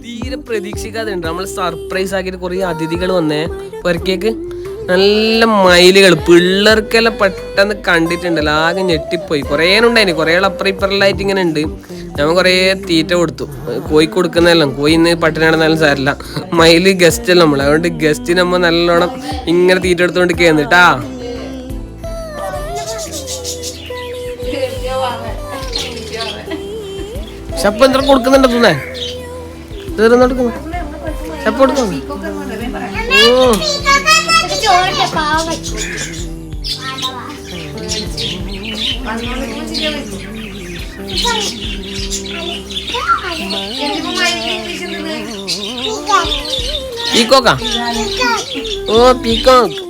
തീരെ പ്രതീക്ഷിക്കാതെ ഉണ്ട്. നമ്മൾ സർപ്രൈസ് ആക്കിയിട്ട് കുറേ അതിഥികൾ വന്നേ പുറക്കേക്ക്. നല്ല മയിലുകൾ പിള്ളേർക്കെല്ലാം പെട്ടെന്ന് കണ്ടിട്ടുണ്ടല്ലോ, ആകെ ഞെട്ടിപ്പോയി. കുറേ ഉണ്ടായിന്, കുറേ അപ്പുറം ഇപ്പുറലായിട്ട് ഇങ്ങനെ ഉണ്ട്. ഞാൻ കുറേ തീറ്റ കൊടുത്തു. കോഴി കൊടുക്കുന്നതെല്ലാം, കോഴി ഇന്ന് പട്ടിണി നടന്നാലും സാരില്ല. മയില് ഗസ്റ്റ് അല്ല നമ്മൾ, അതുകൊണ്ട് ഗസ്റ്റിന് നമ്മൾ നല്ലോണം ഇങ്ങനെ തീറ്റ എടുത്തോണ്ട് കേന്നിട്ടാ. ഷപ്പ് എന്താ കൊടുക്കുന്നുണ്ട് തോന്നേ, തീർന്നെടുക്കുന്നു. ഷപ്പ് കൊടുക്കുന്നു. ഓ പീക്കോക്കാ, ഓ പീക്കോക്ക്.